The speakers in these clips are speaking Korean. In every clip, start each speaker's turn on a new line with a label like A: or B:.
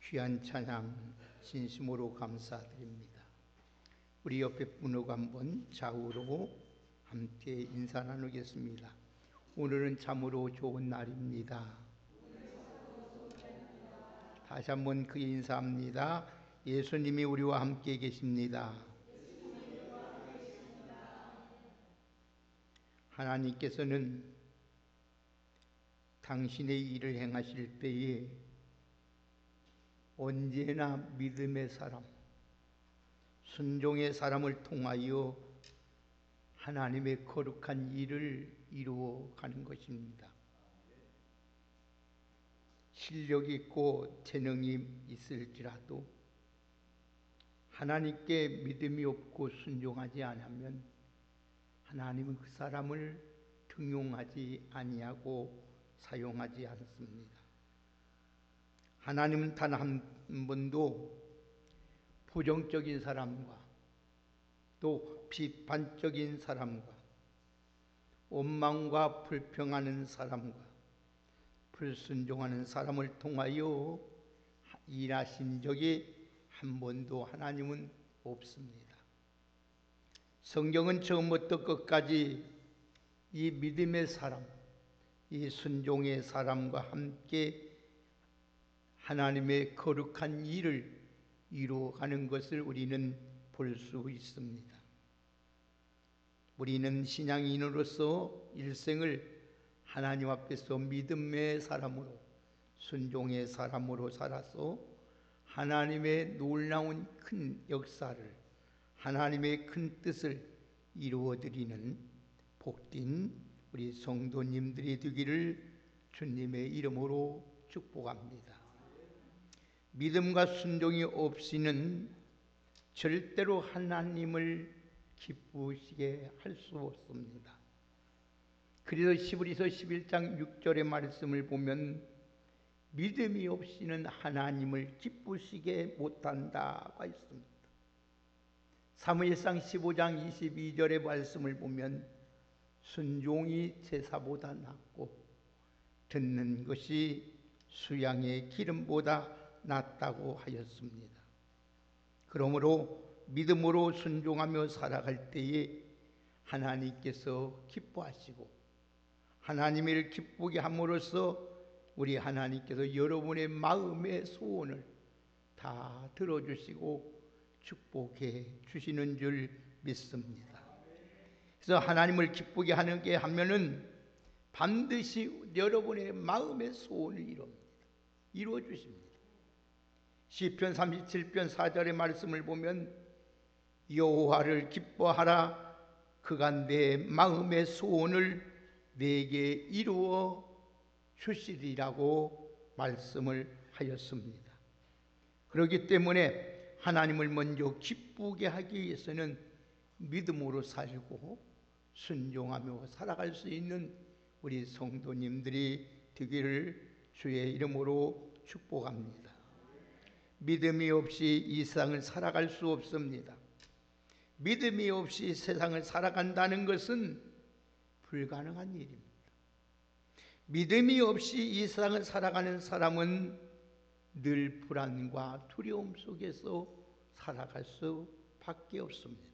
A: 귀한 찬양 진심으로 감사드립니다. 우리 옆에 분하고 한번 좌우로 함께 인사 나누겠습니다. 오늘은 참으로 좋은 날입니다. 다시 한번 그 인사합니다. 예수님이 우리와 함께 계십니다. 하나님께서는 당신의 일을 행하실 때에 언제나 믿음의 사람, 순종의 사람을 통하여 하나님의 거룩한 일을 이루어가는 것입니다. 실력 있고 재능이 있을지라도 하나님께 믿음이 없고 순종하지 않으면 하나님은 그 사람을 등용하지 아니하고 사용하지 않습니다. 하나님은 단 한 번도 부정적인 사람과 또 비판적인 사람과 원망과 불평하는 사람과 불순종하는 사람을 통하여 일하신 적이 한 번도 하나님은 없습니다. 성경은 처음부터 끝까지 이 믿음의 사람, 이 순종의 사람과 함께 하나님의 거룩한 일을 이루어가는 것을 우리는 볼 수 있습니다. 우리는 신앙인으로서 일생을 하나님 앞에서 믿음의 사람으로 순종의 사람으로 살아서 하나님의 놀라운 큰 역사를, 하나님의 큰 뜻을 이루어드리는 복된 우리 성도님들이 되기를 주님의 이름으로 축복합니다. 믿음과 순종이 없이는 절대로 하나님을 기쁘시게 할 수 없습니다. 그래서 히브리서 11장 6절의 말씀을 보면 믿음이 없이는 하나님을 기쁘시게 못한다고 했습니다. 사무엘상 15장 22절의 말씀을 보면 순종이 제사보다 낫고 듣는 것이 수양의 기름보다 낫다고 하였습니다. 그러므로 믿음으로 순종하며 살아갈 때에 하나님께서 기뻐하시고 하나님을 기쁘게 함으로써 우리 하나님께서 여러분의 마음의 소원을 다 들어주시고 축복해 주시는 줄 믿습니다. 그래서 하나님을 기쁘게 하는 게 하면은 반드시 여러분의 마음의 소원을 이루어 주십니다. 시편 37편 4절의 말씀을 보면 여호와를 기뻐하라, 그가 내 마음의 소원을 내게 이루어 주시리라고 말씀을 하였습니다. 그렇기 때문에 하나님을 먼저 기쁘게 하기 위해서는 믿음으로 살고 순종하며 살아갈 수 있는 우리 성도님들이 되기를 주의 이름으로 축복합니다. 믿음이 없이 이 세상을 살아갈 수 없습니다. 믿음이 없이 세상을 살아간다는 것은 불가능한 일입니다. 믿음이 없이 이 세상을 살아가는 사람은 늘 불안과 두려움 속에서 살아갈 수밖에 없습니다.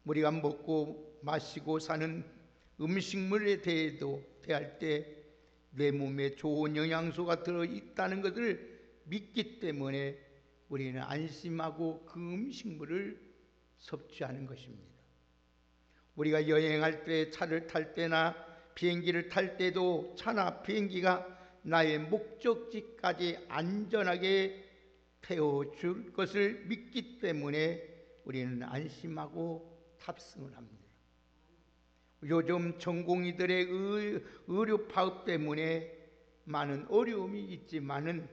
A: 우리가 먹고 마시고 사는 음식물에 대할 때 내 몸에 좋은 영양소가 들어있다는 것을 믿기 때문에 우리는 안심하고 그 음식물을 섭취하는 것입니다. 우리가 여행할 때, 차를 탈 때나 비행기를 탈 때도 차나 비행기가 나의 목적지까지 안전하게 태워줄 것을 믿기 때문에 우리는 안심하고 탑승을 합니다. 요즘 전공의들의 의료 파업 때문에 많은 어려움이 있지만은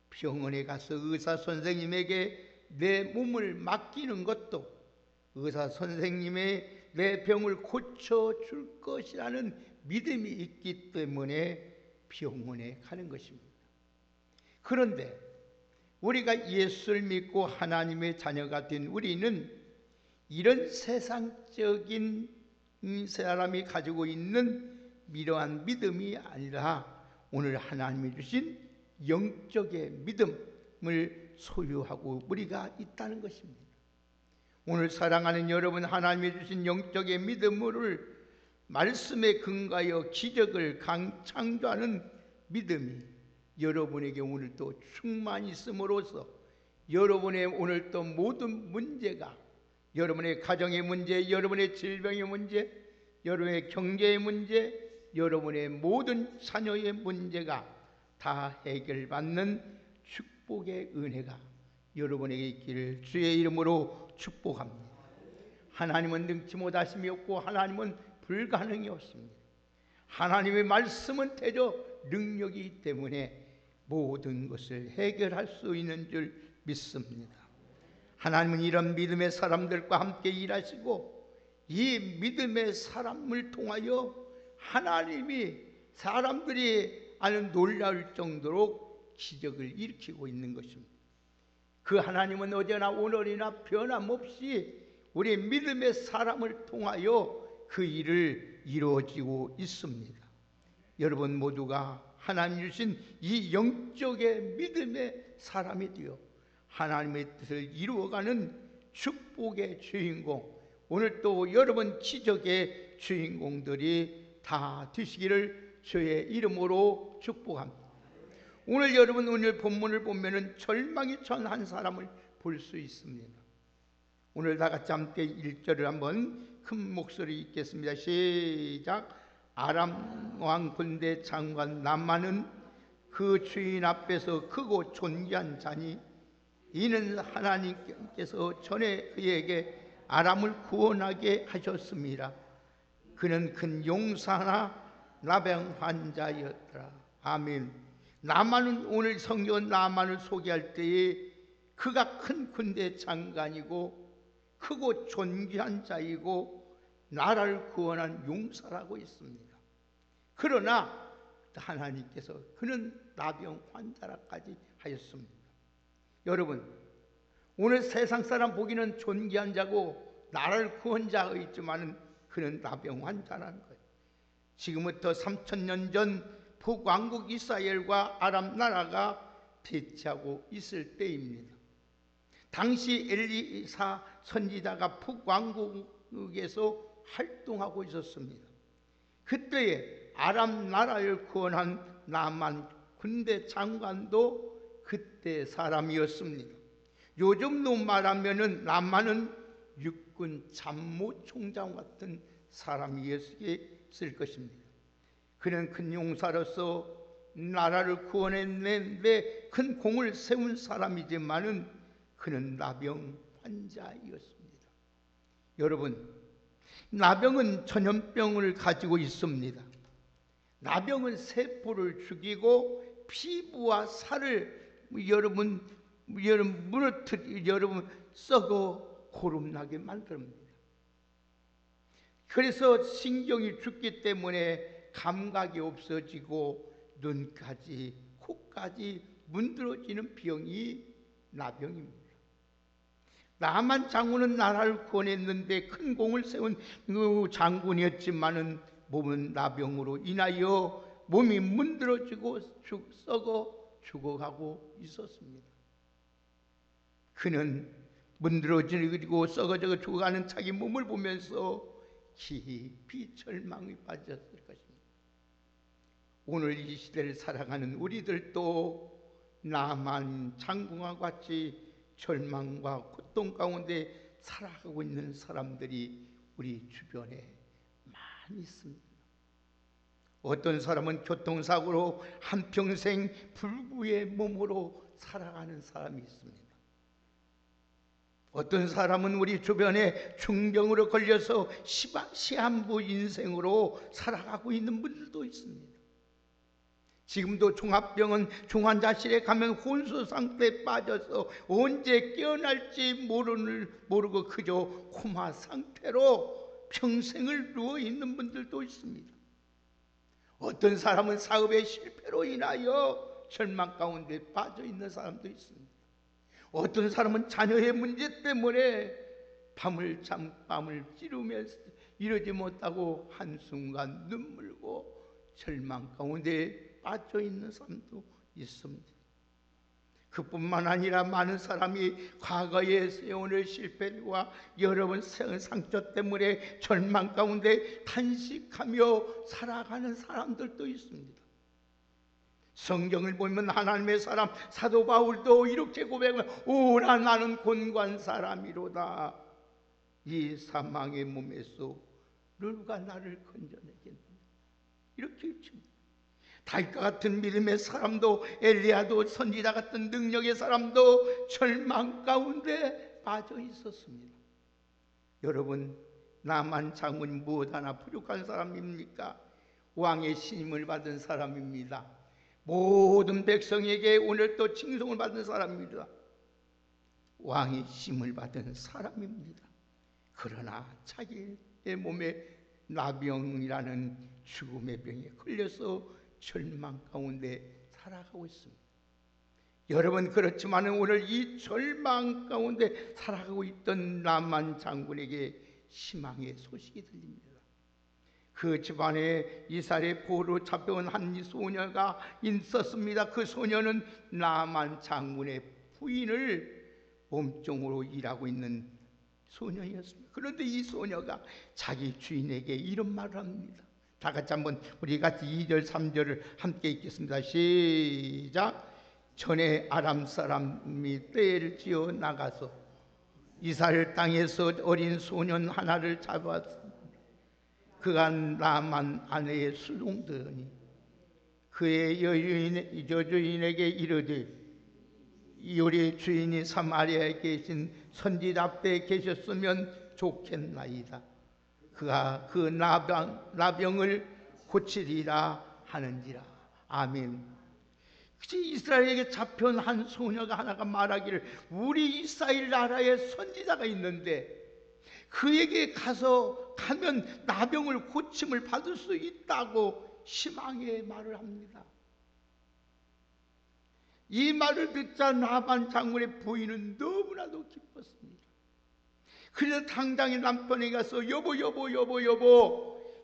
A: 병원에 가서 의사 선생님에게 내 몸을 맡기는 것도 의사 선생님의 내 병을 고쳐줄 것이라는 믿음이 있기 때문에 병원에 가는 것입니다. 그런데 우리가 예수를 믿고 하나님의 자녀가 된 우리는 이런 세상적인 사람이 가지고 있는 이러한 믿음이 아니라 오늘 하나님이 주신 영적의 믿음을 소유하고 우리가 있다는 것입니다. 오늘 사랑하는 여러분, 하나님이 주신 영적의 믿음을 말씀에 근거하여 기적을 창조하는 믿음이 여러분에게 오늘도 충만히 있음으로써 여러분의 오늘도 모든 문제가, 여러분의 가정의 문제, 여러분의 질병의 문제, 여러분의 경제의 문제, 여러분의 모든 자녀의 문제가 다 해결받는 축복의 은혜가 여러분에게 있기를 주의 이름으로 축복합니다. 하나님은 능치 못하심이 없고 하나님은 불가능이 없습니다. 하나님의 말씀은 대저 능력이 있기 때문에 모든 것을 해결할 수 있는 줄 믿습니다. 하나님은 이런 믿음의 사람들과 함께 일하시고 이 믿음의 사람을 통하여 하나님이 사람들이 아는 놀라울 정도로 기적을 일으키고 있는 것입니다. 그 하나님은 어제나 오늘이나 변함없이 우리 믿음의 사람을 통하여 그 일을 이루어지고 있습니다. 여러분 모두가 하나님 주신 이 영적의 믿음의 사람이 되어 하나님의 뜻을 이루어가는 축복의 주인공, 오늘 또 여러분 기적의 주인공들이 다 되시기를 주의 이름으로 축복합니다. 오늘 여러분 오늘 본문을 보면은 절망에 처한 한 사람을 볼 수 있습니다. 오늘 다 같이 함께 1절을 한번 큰 목소리 읽겠습니다. 시작. 아람 왕 군대 장관 나만은 그 주인 앞에서 크고 존귀한 자니 이는 하나님께서 전에 그에게 아람을 구원하게 하셨습니다. 그는 큰 용사나 나병 환자였더라. 아멘. 나만은 오늘 성경 나만을 소개할 때에 그가 큰 군대 장관이고 크고 존귀한 자이고 나라를 구원한 용사라고 있습니다. 그러나 하나님께서 그는 나병 환자라까지 하였습니다. 여러분, 오늘 세상 사람 보기는 존귀한 자고 나라를 구원 자가 있지만은 그는 나병 환자라는 거예요. 지금부터 3000년 전 북왕국 이스라엘과 아람 나라가 대치하고 있을 때입니다. 당시 엘리사 선지자가 북왕국에서 활동하고 있었습니다. 그때에 아람 나라를 구원한 나만 군대 장관도 그때 사람이었습니다. 요즘도 말하면은 나만은 육군 참모총장 같은 사람이었을 것입니다. 그는 큰 용사로서 나라를 구원했는데 큰 공을 세운 사람이지만은 그는 나병 환자였습니다. 여러분, 나병은 전염병을 가지고 있습니다. 나병은 세포를 죽이고 피부와 살을 여러분 썩어 고름나게 만듭니다. 그래서 신경이 죽기 때문에 감각이 없어지고 눈까지 코까지 문드러지는 병이 나병입니다. 나만 장군은 나라를 구원했는데 큰 공을 세운 그 장군이었지만은 몸은 나병으로 인하여 몸이 문드러지고 썩어 죽어가고 있었습니다. 그는 문드러지고 썩어져 죽어가는 자기 몸을 보면서 깊이 절망에 빠졌을 것입니다. 오늘 이 시대를 살아가는 우리들도 나만 장군과 같이 절망과 고통 가운데 살아가고 있는 사람들이 우리 주변에 많이 있습니다. 어떤 사람은 교통사고로 한평생 불구의 몸으로 살아가는 사람이 있습니다. 어떤 사람은 우리 주변에 중병으로 걸려서 시한부 인생으로 살아가고 있는 분들도 있습니다. 지금도 종합병원 중환자실에 가면 혼수 상태에 빠져서 언제 깨어날지 모르고 그저 코마 상태로 평생을 누워있는 분들도 있습니다. 어떤 사람은 사업의 실패로 인하여 절망 가운데 빠져있는 사람도 있습니다. 어떤 사람은 자녀의 문제 때문에 밤을 찌르면서 이러지 못하고 한순간 눈물고 절망 가운데 빠져있는 사람도 있습니다. 그뿐만 아니라 많은 사람이 과거의 세월의 실패와 여러 번 상처 때문에 절망 가운데 탄식하며 살아가는 사람들도 있습니다. 성경을 보면 하나님의 사람 사도 바울도 이렇게 고백합니다. 오라 나는 곤고한 사람이로다. 이 사망의 몸에서 누가 나를 건져내겠느냐. 이렇게 외칩니다. 다윗과 같은 믿음의 사람도, 엘리야도, 선지자 같은 능력의 사람도 절망 가운데 빠져 있었습니다. 여러분, 나만 장군이 무엇 하나 부족한 사람입니까? 왕의 신임을 받은 사람입니다. 모든 백성에게 오늘 또 칭송을 받은 사람입니다. 왕의 신임을 받은 사람입니다. 그러나 자기의 몸에 나병이라는 죽음의 병에 걸려서 절망 가운데 살아가고 있습니다. 여러분, 그렇지만 오늘 이 절망 가운데 살아가고 있던 나만 장군에게 희망의 소식이 들립니다. 그 집안에 이스라엘의 포로 잡혀온 한 소녀가 있었습니다. 그 소녀는 나만 장군의 부인을 몸종으로 일하고 있는 소녀였습니다. 그런데 이 소녀가 자기 주인에게 이런 말을 합니다. 다 같이 한번 우리 같이 2절 3절을 함께 읽겠습니다. 시작. 전에 아람 사람이 떼를 지어 나가서 이스라엘 땅에서 어린 소년 하나를 잡았습니다. 그가 나만 아내의 수종되니 그의 여주인에게 이르되 우리 주인이 사마리아에 계신 선지자 앞에 계셨으면 좋겠나이다. 그가 그 나병을 고치리라 하는지라. 아멘. 이스라엘에게 잡혀온 한 소녀가 하나가 말하기를 우리 이스라엘 나라에 선지자가 있는데 그에게 가면 나병을 고침을 받을 수 있다고 희망의 말을 합니다. 이 말을 듣자 나만 장군의 부인은 너무나도 기뻤습니다. 그래서 당장에 남편에게 가서 여보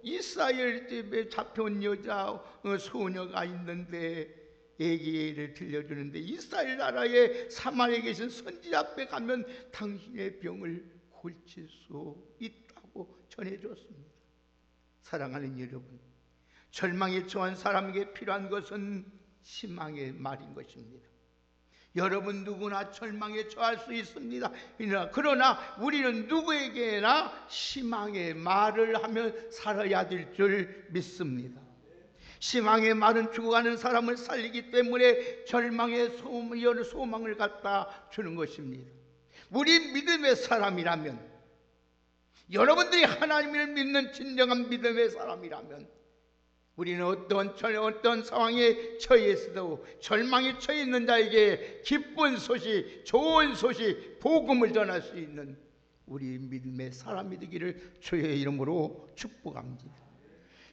A: 이스라엘 집에 잡혀온 여자 소녀가 있는데 얘기를 들려주는데 이스라엘 나라에 사마리아에 계신 선지자 앞에 가면 당신의 병을 고칠 수 있다고 전해줬습니다. 사랑하는 여러분, 절망에 처한 사람에게 필요한 것은 희망의 말인 것입니다. 여러분 누구나 절망에 처할 수 있습니다. 그러나 우리는 누구에게나 희망의 말을 하며 살아야 될 줄 믿습니다. 희망의 말은 죽어가는 사람을 살리기 때문에 절망의 소망을 갖다 주는 것입니다. 우리 믿음의 사람이라면, 여러분들이 하나님을 믿는 진정한 믿음의 사람이라면 우리는 어떤 상황에 처해 있어도 절망에 처해 있는 자에게 기쁜 소식, 좋은 소식, 복음을 전할 수 있는 우리 믿음의 사람이 되기를 주의 이름으로 축복합니다.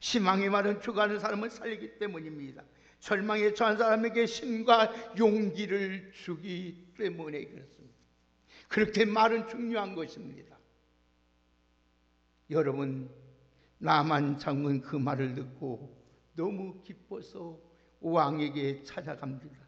A: 희망의 말은 죽어가는 사람을 살리기 때문입니다. 절망에 처한 사람에게 힘과 용기를 주기 때문에 그렇습니다. 그렇게 말은 중요한 것입니다. 여러분, 나만 장군 그 말을 듣고 너무 기뻐서 왕에게 찾아갑니다.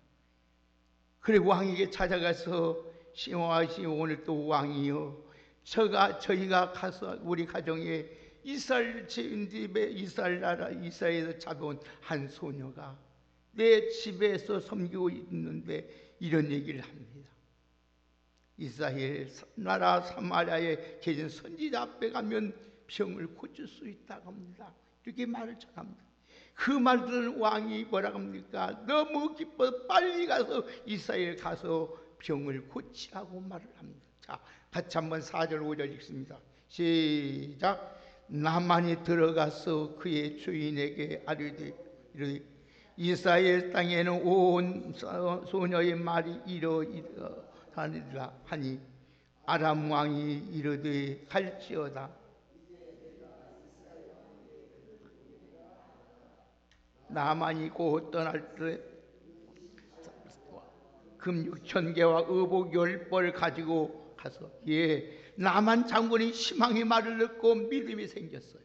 A: 그리고 왕에게 찾아가서 시오하시오, 오늘 또 왕이요, 저희가 가서 우리 가정에 이스라엘 집에 이스라엘 나라 이스라엘에서 잡아온 한 소녀가 내 집에서 섬기고 있는데 이런 얘기를 합니다. 이스라엘 나라 사마리아에 계신 선지자 앞에 가면 병을 고칠 수 있다고 합니다. 이렇게 말을 전합니다. 그 말 들은 왕이 뭐라고 합니까? 너무 기뻐서 빨리 가서 이스라엘 가서 병을 고치라고 말을 합니다. 자, 같이 한번 4절 5절 읽습니다. 시작. 나만이 들어가서 그의 주인에게 아뢰되 이스라엘 땅에는 온 소녀의 말이 이러하니라 하니 아람 왕이 이르되 갈지어다. 나만이 곧 떠날 때 금 6,000개와 의복 10벌 가지고 가서 나만 장군이 희망의 말을 듣고 믿음이 생겼어요.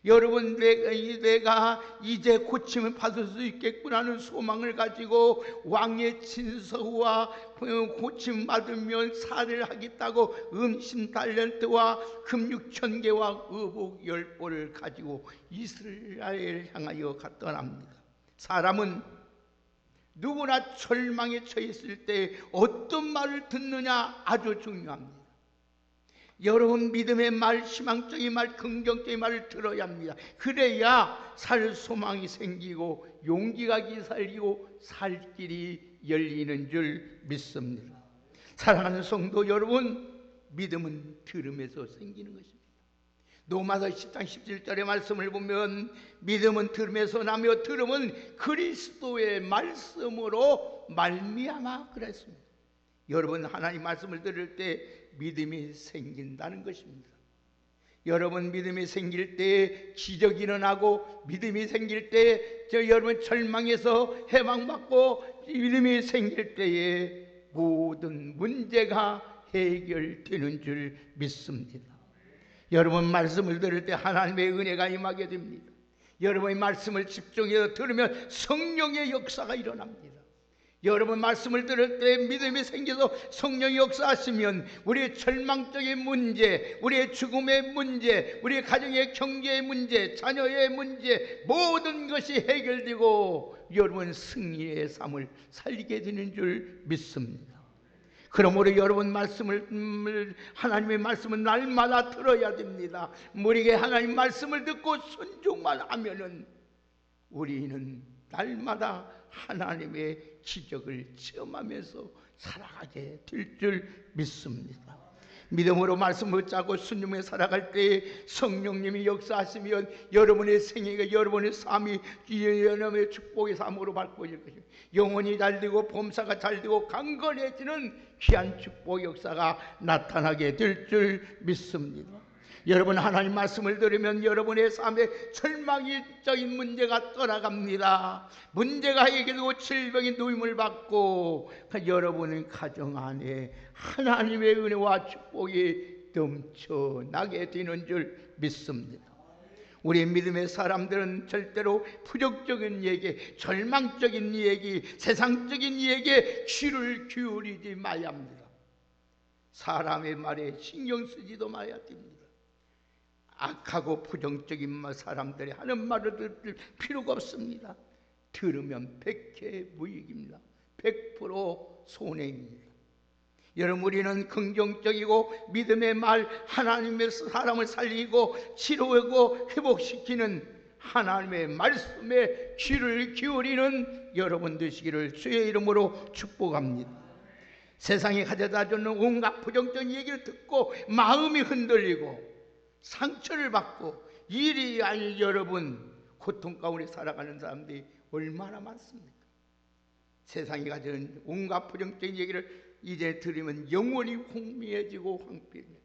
A: 여러분, 내가 이제 고침을 받을 수 있겠구나 하는 소망을 가지고 왕의 친서와 고침 받으면 살을 하겠다고 음심 달란트와 금 6,000개와 의복 10보를 가지고 이스라엘을 향하여 떠납니다. 사람은 누구나 절망에 처했을 때 어떤 말을 듣느냐 아주 중요합니다. 여러분, 믿음의 말, 희망적인 말, 긍정적인 말을 들어야 합니다. 그래야 살 소망이 생기고 용기가 기살리고 살 길이 열리는 줄 믿습니다. 사랑하는 성도 여러분, 믿음은 들음에서 생기는 것입니다. 로마서 10장 17절의 말씀을 보면 믿음은 들음에서 나며 들음은 그리스도의 말씀으로 말미암아 그랬습니다. 여러분, 하나님 말씀을 들을 때 믿음이 생긴다는 것입니다. 여러분, 믿음이 생길 때 기적이 일어나고, 믿음이 생길 때 여러분 절망에서 해방받고, 믿음이 생길 때에 모든 문제가 해결되는 줄 믿습니다. 여러분, 말씀을 들을 때 하나님의 은혜가 임하게 됩니다. 여러분의 말씀을 집중해서 들으면 성령의 역사가 일어납니다. 여러분, 말씀을 들을 때 믿음이 생겨서 성령이 역사하시면 우리의 절망적인 문제, 우리의 죽음의 문제, 우리의 가정의 경제의 문제, 자녀의 문제, 모든 것이 해결되고 여러분 승리의 삶을 살게 되는 줄 믿습니다. 그러므로 여러분, 하나님의 말씀은 날마다 들어야 됩니다. 우리에게 하나님 말씀을 듣고 순종만 하면은 우리는 날마다 하나님의 기적을 체험하면서 살아가게 될 줄 믿습니다. 믿음으로 말씀을 붙잡고 순종에 살아갈 때 성령님이 역사하시면 여러분의 생애가, 여러분의 삶이 여러분의 축복의 삶으로 바꿔질 것입니다. 영혼이 잘되고 범사가 잘되고 강건해지는 귀한 축복 역사가 나타나게 될 줄 믿습니다. 여러분, 하나님 말씀을 들으면 여러분의 삶에 절망적인 문제가 떠나갑니다. 문제가 해결되고 질병이 누임을 받고 여러분의 가정 안에 하나님의 은혜와 축복이 넘쳐나게 되는 줄 믿습니다. 우리 믿음의 사람들은 절대로 부정적인 얘기, 절망적인 얘기, 세상적인 얘기에 귀를 기울이지 마야 합니다. 사람의 말에 신경 쓰지도 마야 됩니다. 악하고 부정적인 사람들이 하는 말을 들을 필요가 없습니다. 들으면 100개 무익입니다. 100% 손해입니다. 여러분, 우리는 긍정적이고 믿음의 말, 하나님의 사람을 살리고 치료하고 회복시키는 하나님의 말씀에 귀를 기울이는 여러분 되시기를 주의 이름으로 축복합니다. 세상이 가져다주는 온갖 부정적인 얘기를 듣고 마음이 흔들리고 상처를 받고 일이 아닌 여러분 고통 가운데 살아가는 사람들이 얼마나 많습니까? 세상이 가져온 온갖 부정적인 얘기를 이제 들으면 영원히 혼미해지고 황폐해져요.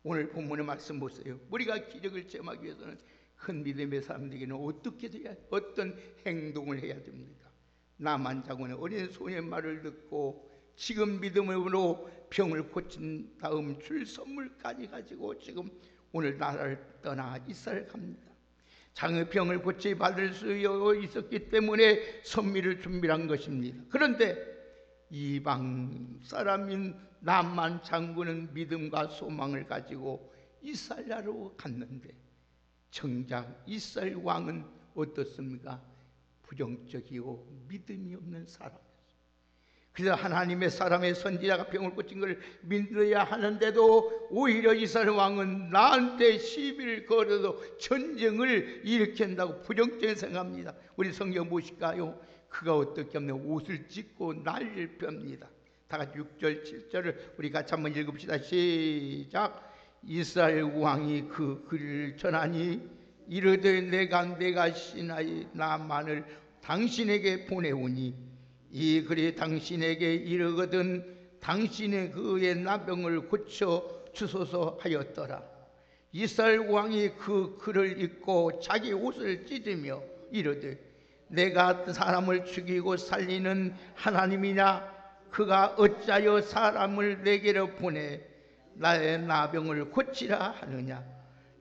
A: 오늘 본문의 말씀 보세요. 우리가 기적을 체험하기 위해서는 큰 믿음의 사람들에게는 어떻게 돼야, 어떤 행동을 해야 됩니까? 나만 자고는 어린 소년의 말을 듣고 지금 믿음으로 병을 고친 다음 줄 선물까지 가지고 지금 오늘 나라를 떠나 이스라엘 갑니다. 장의병을 고치 받을 수 있었기 때문에 선미를 준비한 것입니다. 그런데 이방 사람인 남만 장군은 믿음과 소망을 가지고 이스라엘로 갔는데 정작 이스라엘 왕은 어떻습니까? 부정적이고 믿음이 없는 사람이었어요. 그래서 하나님의 사람의 선지자가 병을 고친 걸 믿어야 하는데도 오히려 이스라엘 왕은 나한테 시비를 걸어도 전쟁을 일으킨다고 부정적인 생각합니다. 우리 성경 보실까요? 그가 어떻게 하면 옷을 찢고 난리를 펴니다. 다 같이 6절 7절을 우리 같이 한번 읽읍시다. 시작. 이스라엘 왕이 그 글을 전하니 이르되 내가 시나이 나만을 당신에게 보내오니 이 글이 당신에게 이르거든 당신의 그의 나병을 고쳐 주소서 하였더라. 이스라엘 왕이 그 글을 읽고 자기 옷을 찢으며 이르되 내가 사람을 죽이고 살리는 하나님이냐? 그가 어찌하여 사람을 내게로 보내 나의 나병을 고치라 하느냐?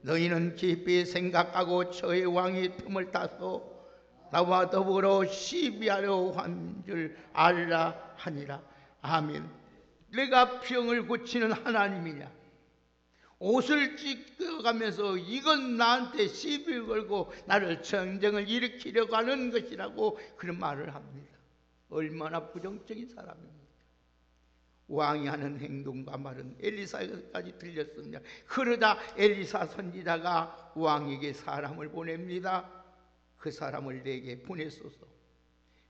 A: 너희는 깊이 생각하고 저의 왕이 틈을 타서 나와 더불어 시비하려 한 줄 알라 하니라. 아멘. 내가 병을 고치는 하나님이냐? 옷을 찢어가면서 이건 나한테 시비 걸고 나를 전쟁을 일으키려고 하는 것이라고 그런 말을 합니다. 얼마나 부정적인 사람입니까? 왕이 하는 행동과 말은 엘리사에게까지 들렸습니다. 그러자 엘리사 선지자가 왕에게 사람을 보냅니다. 그 사람을 내게 보내소서.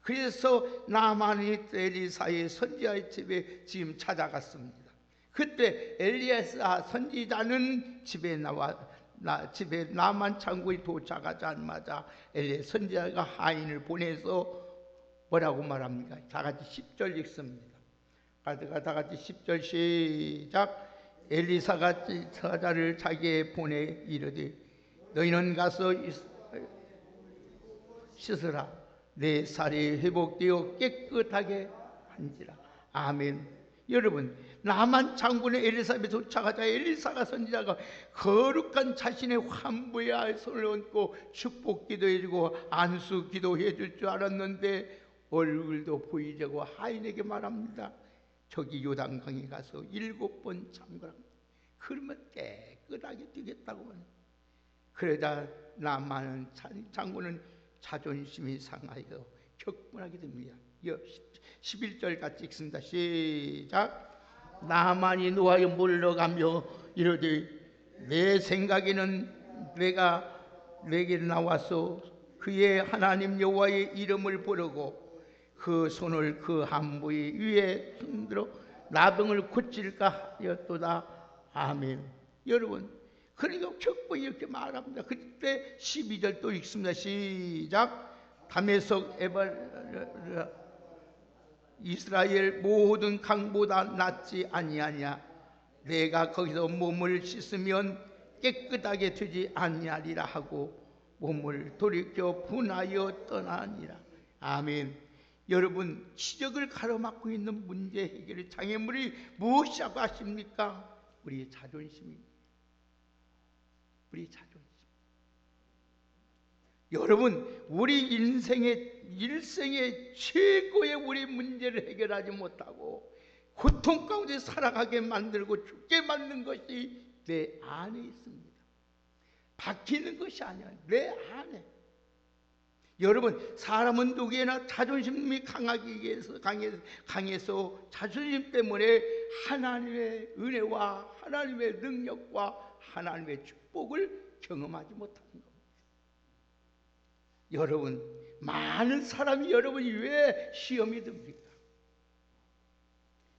A: 그래서 나만이 엘리사의 선지자의 집에 지금 찾아갔습니다. 그때 엘리야사 선지자는 집에 나만 창고에 도착하자마자 엘리야 선지자가 하인을 보내서 뭐라고 말합니까? 다 같이 10절 읽습니다. 다 같이 10절 시작. 엘리사가 사자를 자기에 보내 이르되 너희는 가서 씻으라. 내 살이 회복되어 깨끗하게 한지라. 아멘. 여러분, 나만 장군의 엘리사에 도착하자 엘리사가 선지자가 거룩한 자신의 환부에 손을 얹고 축복 기도해주고 안수 기도해 줄 줄 알았는데 얼굴도 보이지 않고 하인에게 말합니다. 저기 요단강에 가서 7번 잠그라. 그러면 깨끗하게 되겠다고 하는. 그러다 나만은 장군은 자존심이 상하여 격분하게 됩니다. 11절 같이 읽습니다. 시작. 나만이 노하여 물러가며 이르되 내 생각에는 내가 내게 나와서 그의 하나님 여호와의 이름을 부르고 그 손을 그 한부 위에 흔들어 나병을 고칠까 하였도다. 아멘. 여러분, 그러니까 격분히 이렇게 말합니다. 그때 12절 또 읽습니다. 시작. 다메섹 이스라엘 모든 강보다 낫지 아니하냐? 내가 거기서 몸을 씻으면 깨끗하게 되지 아니하리라 하고 몸을 돌이켜 분하여 떠나니라. 아멘. 여러분, 기적을 가로막고 있는 문제 해결의 장애물이 무엇이라고 하십니까? 우리의 자존심입니다. 우리 자존심. 여러분, 우리 일생의 최고의 우리 문제를 해결하지 못하고 고통 가운데 살아가게 만들고 죽게 만든 것이 내 안에 있습니다. 바뀌는 것이 아니야. 내 안에. 여러분, 사람은 누구나 자존심이 강해서 자존심 때문에 하나님의 은혜와 하나님의 능력과 하나님의 축복을 경험하지 못하는 겁니다. 여러분, 많은 사람이 여러분이 왜 시험이 듭니까?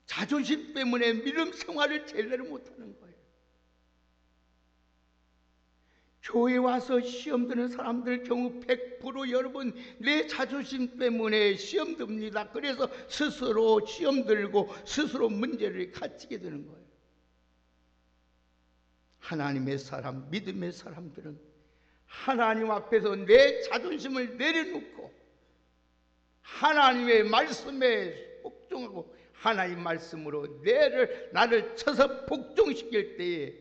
A: 자존심 때문에 믿음 생활을 제대로 못하는 거예요. 교회 와서 시험 드는 사람들 경우 100% 여러분 내 자존심 때문에 시험 듭니다. 그래서 스스로 시험 들고 스스로 문제를 갖추게 되는 거예요. 하나님의 사람, 믿음의 사람들은 하나님 앞에서 내 자존심을 내려놓고 하나님의 말씀에 복종하고 하나님 말씀으로 나를 쳐서 복종시킬 때에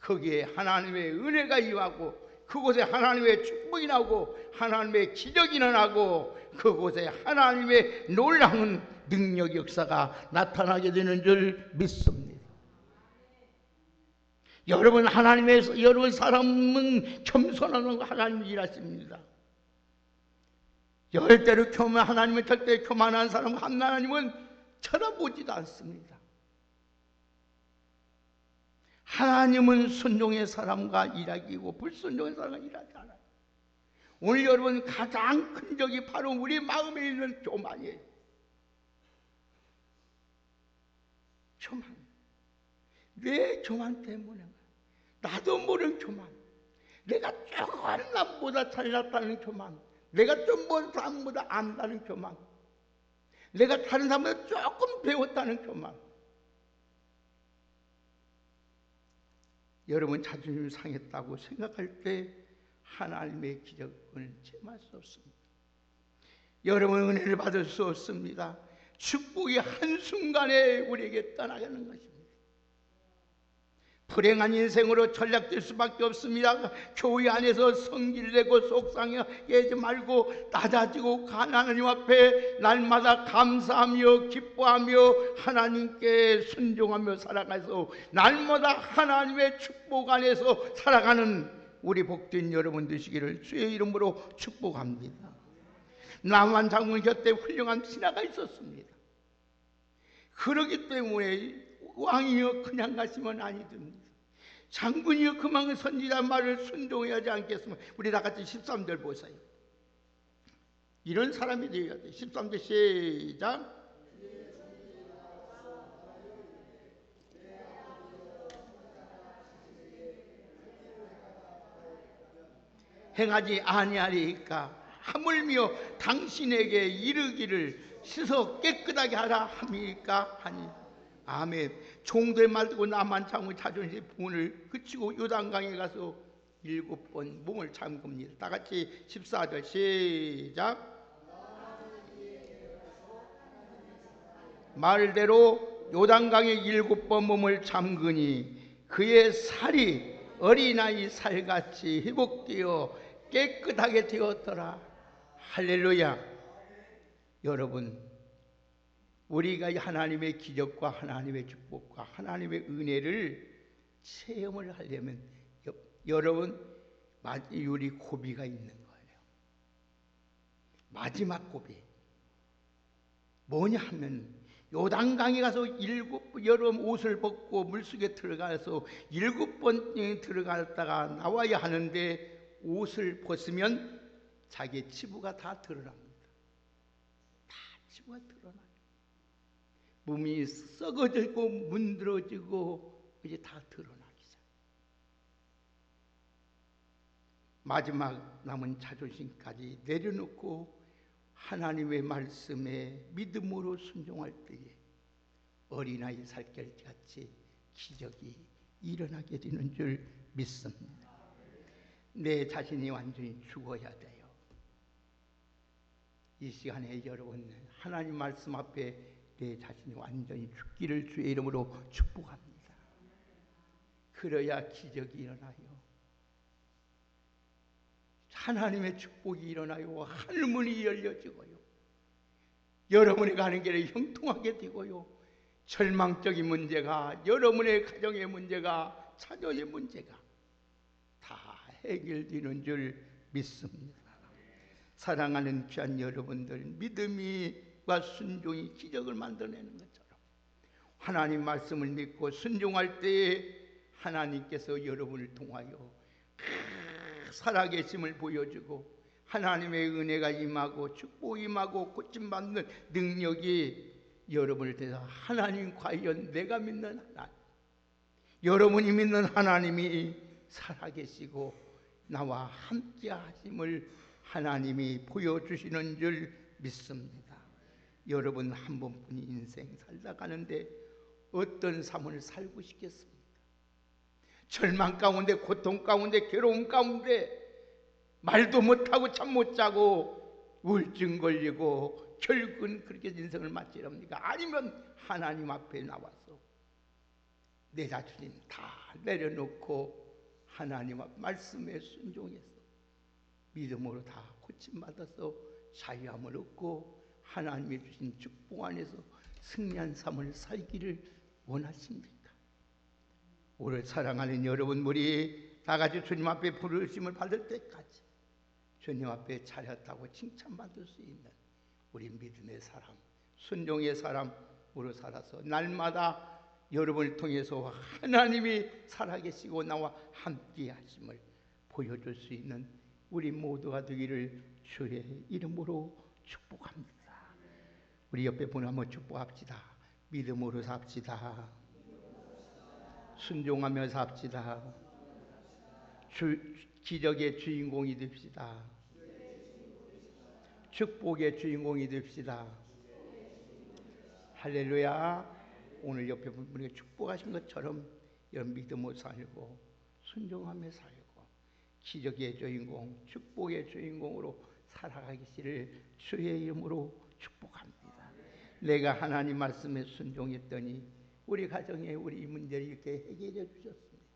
A: 거기에 하나님의 은혜가 임하고 그곳에 하나님의 축복이 나오고 하나님의 기적이 일어나고 그곳에 하나님의 놀라운 능력 역사가 나타나게 되는 줄 믿습니다. 여러분, 여러분 사람은 겸손한 하나님이 일하십니다. 절대로 하나님은 절대 교만한 사람 하나님은 쳐다보지도 않습니다. 하나님은 순종의 사람과 일하기고 불순종의 사람과 일하지 않아요. 오늘 여러분 가장 큰 적이 바로 우리 마음에 있는 교만이에요. 교만. 내 교만 때문에 나도 모르는 교만. 내가 조금 남보다 잘났다는 교만. 내가 좀 뭐 사람보다 안다는 교만. 내가 다른 사람보다 조금 배웠다는 교만. 여러분 자존심이 상했다고 생각할 때 하나님의 기적을 체험할 수 없습니다. 여러분 은혜를 받을 수 없습니다. 축복이 한순간에 우리에게 떠나가는 것입니다. 불행한 인생으로 전락될 수밖에 없습니다. 교회 안에서 성질내고 속상해하지 말고 낮아지고 하나님 앞에 날마다 감사하며 기뻐하며 하나님께 순종하며 살아가서 날마다 하나님의 축복 안에서 살아가는 우리 복된 여러분 되시기를 주의 이름으로 축복합니다. 남한 장군 곁에 훌륭한 신하가 있었습니다. 그러기 때문에 왕이여 그냥 가시면 아니 됩니다. 장군이여 그만 선지자 말을 순종해야 하지 않겠습니까? 우리 다 같이 13절 보세요. 이런 사람이 되어야 돼. 13절 시작. 행하지 아니하리까 하물며 당신에게 이르기를 씻어 깨끗하게 하라 함이니까 하니. 아멘. 종들 말고 남한 장군 자존심 분을 그치고 요단강에 가서 7번 몸을 잠깁니다. 다 같이 14절 시작. 말대로 요단강에 7번 몸을 잠그니 그의 살이 어린아이 살같이 회복되어 깨끗하게 되었더라. 할렐루야. 여러분, 우리가 하나님의 기적과 하나님의 축복과 하나님의 은혜를 체험을 하려면 여러분 우리 고비가 있는 거예요. 마지막 고비 뭐냐 하면 요단강에 가서 여름 옷을 벗고 물속에 들어가서 7번 들어갔다가 나와야 하는데 옷을 벗으면 자기의 치부가 다 드러납니다. 다 치부가 드러나요. 몸이 썩어지고 문드러지고 이제 다 드러나기 시작. 마지막 남은 자존심까지 내려놓고 하나님의 말씀에 믿음으로 순종할 때에 어린아이 살결같이 기적이 일어나게 되는 줄 믿습니다. 내 자신이 완전히 죽어야 돼요. 이 시간에 여러분 하나님 말씀 앞에 내 자신이 완전히 죽기를 주의 이름으로 축복합니다. 그래야 기적이 일어나요. 하나님의 축복이 일어나요. 하늘문이 열려지고요. 여러분이 가는 길에 형통하게 되고요. 절망적인 문제가, 여러분의 가정의 문제가, 자녀의 문제가 다 해결되는 줄 믿습니다. 사랑하는 귀한 여러분들, 믿음과 순종이 기적을 만들어내는 것처럼 하나님 말씀을 믿고 순종할 때에 하나님께서 여러분을 통하여 살아계심을 보여주고 하나님의 은혜가 임하고 축복이 임하고 고침받는 능력이 여러분을 대해서 하나님 과연 내가 믿는 하나님, 여러분이 믿는 하나님이 살아계시고 나와 함께 하심을 하나님이 보여주시는 줄 믿습니다. 여러분 한 번뿐인 인생 살다 가는데 어떤 삶을 살고 싶겠습니까? 절망 가운데, 고통 가운데, 괴로움 가운데 말도 못하고 잠 못 자고 우울증 걸리고 결국은 그렇게 인생을 마치랍니까? 아니면 하나님 앞에 나와서 내 자신을 다 내려놓고 하나님 앞 말씀에 순종해서 믿음으로 다 고침받아서 자유함을 얻고 하나님이 주신 축복 안에서 승리한 삶을 살기를 원하십니까? 오늘 사랑하는 여러분, 우리 다 같이 주님 앞에 부르심을 받을 때까지 주님 앞에 잘했다고 칭찬받을 수 있는 우리 믿음의 사람, 순종의 사람으로 살아서 날마다 여러분을 통해서 하나님이 살아계시고 나와 함께 하심을 보여줄 수 있는 우리 모두가 되기를 주의 이름으로 축복합니다. 우리 옆에 분을 한번 축복합시다. 믿음으로 삽시다. 순종하며 삽시다. 기적의 주인공이 됩시다. 축복의 주인공이 됩시다. 할렐루야. 오늘 옆에 분에게 축복하신 것처럼 이런 믿음으로 살고 순종하며 살고 기적의 주인공, 축복의 주인공으로 살아가기를 주의 이름으로 축복합니다. 내가 하나님 말씀에 순종했더니 우리 가정에 우리 문제를 이렇게 해결해 주셨습니다.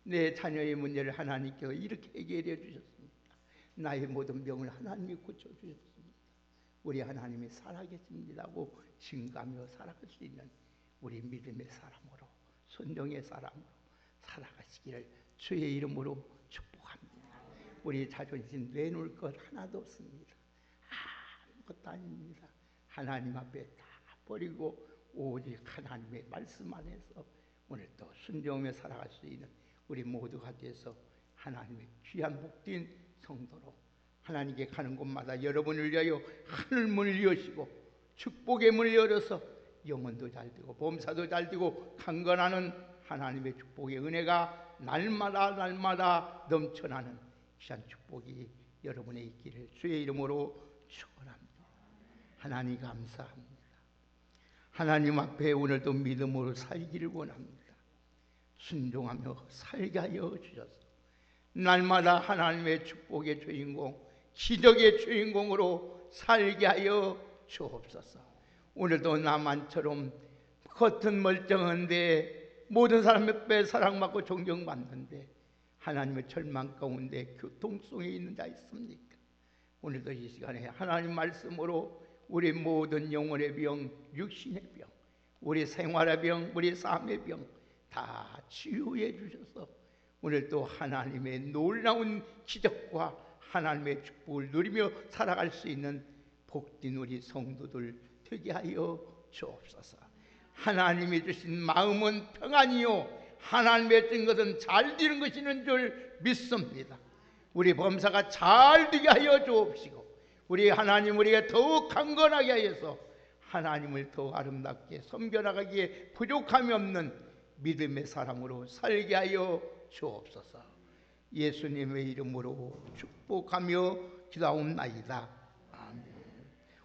A: 내 자녀의 문제를 하나님께서 이렇게 해결해 주셨습니다. 나의 모든 병을 하나님이 고쳐주셨습니다. 우리 하나님이 살아계십니다고 증거하며 살아갈 수 있는 우리 믿음의 사람으로, 순종의 사람으로 살아가시기를 주의 이름으로 축복합니다. 우리 자존심 내놓을 것 하나도 없습니다. 아무것도 아닙니다. 하나님 앞에 다 버리고 오직 하나님의 말씀 안에서 오늘 또 순종하며 살아갈 수 있는 우리 모두가 돼서 하나님의 귀한 복된 성도로 하나님께 가는 곳마다 여러분을 위하여 하늘 문을 여시고 축복의 문을 열어서 영혼도 잘 되고 범사도 잘 되고 강건하는 하나님의 축복의 은혜가 날마다 넘쳐나는 귀한 축복이 여러분에 있기를 주의 이름으로 축원합니다. 하나님 감사합니다. 하나님 앞에 오늘도 믿음으로 살기를 원합니다. 순종하며 살게 하여 주셔서 날마다 하나님의 축복의 주인공, 기적의 주인공으로 살게 하여 주옵소서. 오늘도 나만처럼 겉은 멀쩡한데 모든 사람 앞에 사랑받고 존경받는데 하나님의 절망 가운데 교통성에 있는 자 있습니까? 오늘도 이 시간에 하나님 말씀으로 우리 모든 영혼의 병, 육신의 병, 우리 생활의 병, 우리 삶의 병 다 치유해 주셔서 오늘 또 하나님의 놀라운 기적과 하나님의 축복을 누리며 살아갈 수 있는 복된 우리 성도들 되게 하여 주옵소서. 하나님이 주신 마음은 평안이요 하나님의 준 것은 잘 되는 것이는 줄 믿습니다. 우리 범사가 잘 되게 하여 주옵시고 우리 하나님 우리가 더욱 강건하게 하여서 하나님을 더 아름답게 섬겨나가기에 부족함이 없는 믿음의 사람으로 살게 하여 주옵소서. 예수님의 이름으로 축복하며 기도하옵나이다.